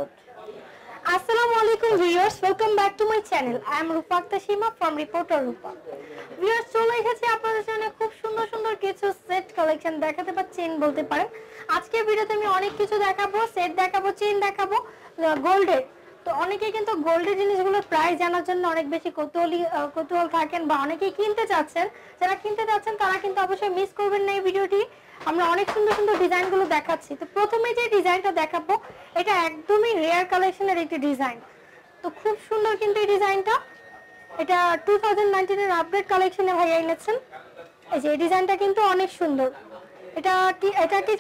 episode. Assalamu alaikum viewers, welcome back to my channel. I am Rupa Akhtar from Reporter Rupa. Viewers, চলে এসেছি আপনাদের জন্য খুব সুন্দর সুন্দর কিছু সেট কালেকশন দেখাতে বা চেইন বলতে পারেন। আজকের ভিডিওতে আমি অনেক কিছু দেখাবো, সেট দেখাবো, চেইন দেখাবো গোল্ডের। তো অনেকেই কিন্তু গোল্ডের জিনিসগুলোর প্রাইস জানার জন্য অনেক বেশি কৌতূহল থাকেন বা অনেকেই কিনতে চাচ্ছেন। যারা কিনতে চাচ্ছেন তারা কিন্তু অবশ্যই মিস করবেন না এই ভিডিওটি। আমরা অনেক সুন্দর সুন্দর ডিজাইনগুলো দেখাচ্ছি। তো প্রথমে যে ডিজাইনটা দেখাবো এটা একদমই রেয়ার কালেকশনের একটি ডিজাইন। তো খুব সুন্দর কিন্তু এই ডিজাইনটা, এটা 2019 এর আপডেট কালেকশনে ভাইয়া এনেছেন। এই যে এই ডিজাইনটা কিন্তু অনেক সুন্দর। এটা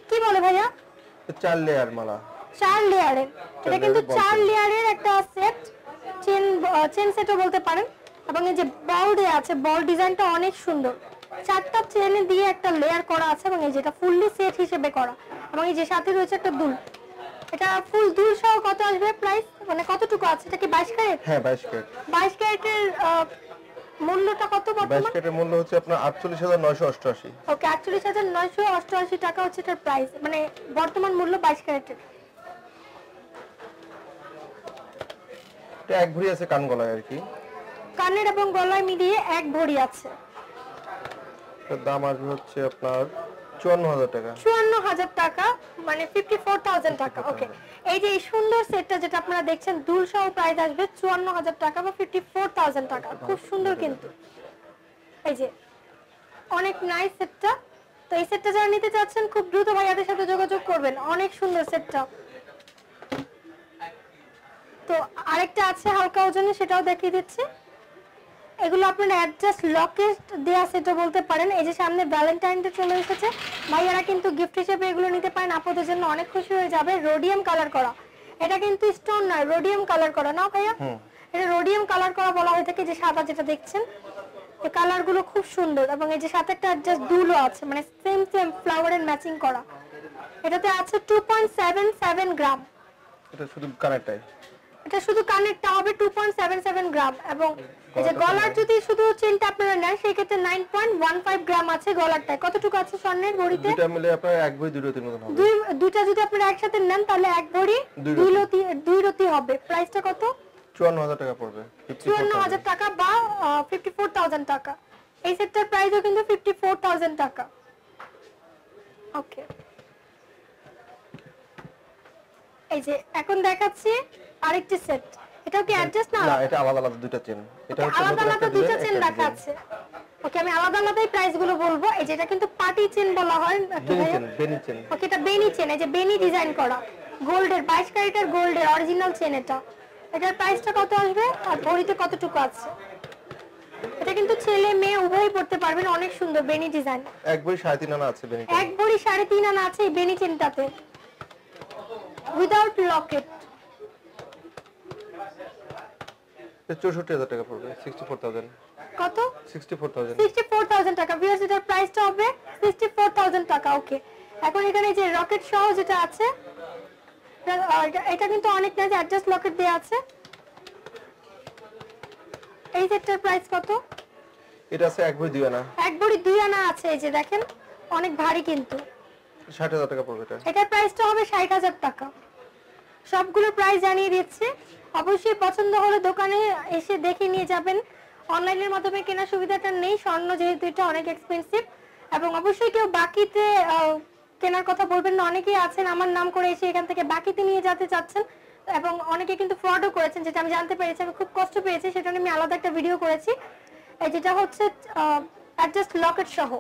কি বলে ভাইয়া? 4 লেয়ার মালা, 4 লেয়ারের। এটা কিন্তু 4 লেয়ারের একটা সেট, চেন সেটও বলতে পারেন। এবং এই যে বল দেয়া আছে, বল ডিজাইনটা অনেক সুন্দর। 4টা চেন দিয়ে একটা লেয়ার করা আছে এবং এই যেটা ফুললি সেট হিসেবে করা। এবং এই যে সাথে রয়েছে একটা দুল। এটা ফুল দুল সহ কত আসবে প্রাইস, মানে কতটুকু আছে? এটা কি 22 ক্যারেট? হ্যাঁ 22 ক্যারেট। 22 ক্যারেটের মূল্যটা কত বর্তমানে? 22 ক্যারেটের মূল্য হচ্ছে আপনার 48988। ওকে, 48988 টাকা হচ্ছে এটার প্রাইস, মানে বর্তমান মূল্য 22 ক্যারেটের। এটা এক ভরি আছে কান গলায় আর কি, কানের এবং গলায় মিলিয়ে এক ভরি আছে। এর দাম আসবে হচ্ছে আপনার 54000 টাকা। 54000 টাকা, মানে 54000 টাকা। ওকে, এই যে এই সুন্দর সেটটা যেটা আপনারা দেখছেন দুল সহ প্রাইস আসবে 54000 টাকা বা 54000 টাকা। খুব সুন্দর কিন্তু, এই যে অনেক নাইস সেটটা। তো এই সেটটা যারা নিতে চাচ্ছেন খুব দ্রুত ভাইয়াদের সাথে যোগাযোগ করবেন, অনেক সুন্দর সেটটা। তো আরেকটা আছে হালকা ওজনে, সেটাও দেখিয়ে দিচ্ছি। এগুলো আপনারা অ্যাডজাস্ট লকেট দেয়া সেটও বলতে পারেন। এই যে সামনে ভ্যালেন্টাইন ডে চলে এসেছে, ভাইয়ারা কিন্তু গিফট হিসেবে এগুলো নিতে পারেন, আপনাদের জন্য অনেক খুশি হয়ে যাবে। রোডিয়াম কালার করা, এটা কিন্তু স্টোন নয়, রোডিয়াম কালার করা না ভাইয়া? এটা রোডিয়াম কালার করা বলা হয়ে থাকে। যে সাদা যেটা দেখছেন এই কালার গুলো খুব সুন্দর। এবং এই যে সাথে একটা অ্যাডজাস্ট দুলও আছে, মানে সেম ফ্লাওয়ারের ম্যাচিং করা। এটাতে আছে 2.77 গ্রাম। এটা শুধু কানেরটাই, এটা শুধু কানেরটা হবে 2.77 গ্রাম। এবং এই যে গলার যদি শুধু চেনটা আপনারা নেন সেই ক্ষেত্রে 9.15 গ্রাম আছে গলারটায়। কতটুকু আছে স্বর্ণের ভরিতে? দুটো মিলে আপনার এক ভরি দুই রতির মতন হবে। দুইটা যদি আপনারা একসাথে নেন তাহলে এক ভরি দুই রতি হবে। প্রাইসটা কত? 54000 টাকা পড়বে। 54000 টাকা বা 54000 টাকা। এই সেটটার প্রাইসও কিন্তু 54000 টাকা। ওকে, এই যে এখন দেখাচ্ছি আরেকটি সেট। এটাও কি অ্যাডজাস্ট না? না, এটা আলাদা আলাদা দুটো চেন। এটা হচ্ছে আলাদা আলাদা দুটো চেন রাখা আছে। ওকে, আমি আলাদা আলাদাই প্রাইস গুলো বলবো। এই যে এটা কিন্তু পার্টি চেন বলা হয়, বেনি চেন। ওকে, এটা বেনি চেন। এই যে বেনি ডিজাইন করা গোল্ডের 22 ক্যারেটের গোল্ডের অরিজিনাল চেন এটা। এটার প্রাইসটা কত আসবে আর ভরিতে কতটুকু আছে? এটা কিন্তু ছেলে মেয়ে উভয়ই পড়তে পারবেন, অনেক সুন্দর বেনি ডিজাইন। এক ভরি 3.5 আনা আছে বেনি। এক ভরি 3.5 আনা আছে এই বেনি চেনটাতে, উইদাউট লকেট। 64000 টাকা পড়বে। 64000। কত? 64000 টাকা। ভিউয়ার্স, এটার প্রাইসটা হবে 64000 টাকা। ওকে, এখন এখানে যে রকেট সহ যেটা আছে এটা কিন্তু অনেক নাইস অ্যাডজাস্ট লকেট দেয়া আছে। এই সেটটার প্রাইস কত? এটা আছে এক ভরি দুই আনা। এক ভরি দুই আনা আছে। এই যে দেখেন অনেক ভারী কিন্তু। 60000 টাকা পড়বে এটা। এটার প্রাইসটা হবে 60000 টাকা। সবগুলোর প্রাইস জানিয়ে দিচ্ছি। অবশ্যই পছন্দ হলে দোকানে এসে দেখে নিয়ে যাবেন। অনলাইনের মাধ্যমে কেনার সুবিধাটা নেই, স্বর্ণ যেহেতু এটা অনেক এক্সপেন্সিভ। এবং অবশ্যই কেউ বাকিতে কেনার কথা বলবেন না। অনেকেই আছেন আমার নাম করে এসে এখান থেকে বাকিতে নিয়ে যেতে চাচ্ছেন, এবং অনেকে কিন্তু ফ্রডও করেছেন, যেটা আমি জানতে পেরেছি। আমি খুব কষ্ট পেয়েছি, সেটা নিয়ে আমি আলাদা একটা ভিডিও করেছি। এই যেটা হচ্ছে অ্যাডজাস্ট লকেট সহ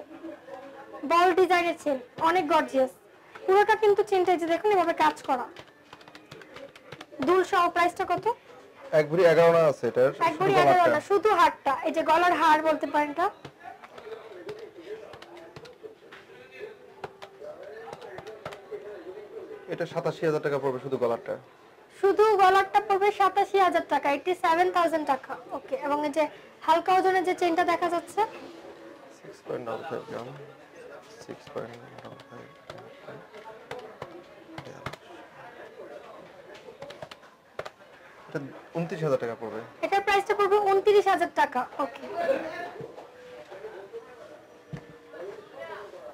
বল ডিজাইনের চেন, অনেক গর্জিয়াস পুরোটা কিন্তু চেনটা। যে দেখুন এভাবে কাজ করা দুল সহ। প্রাইসটা কত? এক ভরি 11 আনা আছে এটার। এক ভরি 11 আনা, শুধু হারটা। এই যে গলার হার বলতে পারেন এটা। এটা 87000 টাকা পড়বে শুধু গলারটা। শুধু গলারটা পড়বে 87000 টাকা, 87000 টাকা। ওকে, এবং এই যে হালকা ওজনের যে চেনটা দেখা যাচ্ছে 6.95 গ্রাম। 6.95। এটা 29000 টাকা পড়বে। এটার প্রাইসটা পড়বে 29000 টাকা। ওকে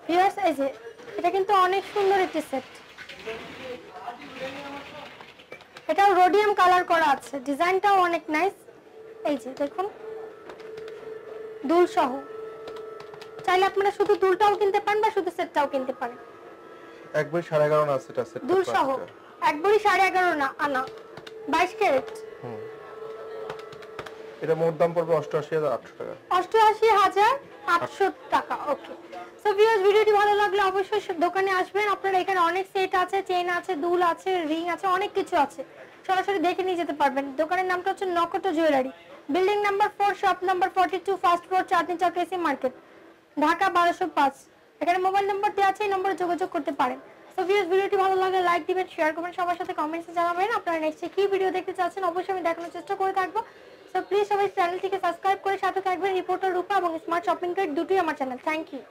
ভিউয়ার্স, এই যে এটা কিন্তু অনেক সুন্দর একটি সেট। এটাও রোডিয়াম কালার করা আছে, ডিজাইনটাও অনেক নাইস। এই যে দেখুন দুল সহ, চাইলে আপনারা শুধু দুলটাও কিনতে পারেন বা শুধু সেটটাও কিনতে পারেন। একবার 11.5 না সেটা সেট দুল সহ একবারই 11.5 না আনা, 22 ক্যারেট। এটা মোট দাম পড়বে 88,800 টাকা। 88,800 টাকা। ওকে, সো ভিউয়ার্স ভিডিওটি ভালো লাগলে অবশ্যই দোকানে আসবেন। আপনারা এখানে অনেক সেট আছে, চেইন আছে, দুল আছে, রিং আছে, অনেক কিছু আছে, সরাসরি দেখে নিয়ে যেতে পারবেন। দোকানের নামটা হচ্ছে নকটো jewellery, building number 4, shop number 42, first floor, Chandni Chowk AC market, Dhaka 1205। এখানে মোবাইল নাম্বার দেওয়া আছে, এই নম্বরে যোগাযোগ করতে পারেন। সো ভিউয়ার্স ভিডিওটি ভালো লাগলে লাইক দিবেন, শেয়ার করবেন, সবার সাথে কমেন্টসে জানাবেন আপনারা নেক্সট কি ভিডিও দেখতে চাচ্ছেন, অবশ্যই আমি দেখানোর চেষ্টা করে থাকবো। সো প্লিজ সবাই চ্যানেলটিকে সাবস্ক্রাইব করে সাথে থাকবেন। রিপোর্টার রূপা এবং স্মার্ট শপিং গাইড দুটোই আমার চ্যানেল। Thank you.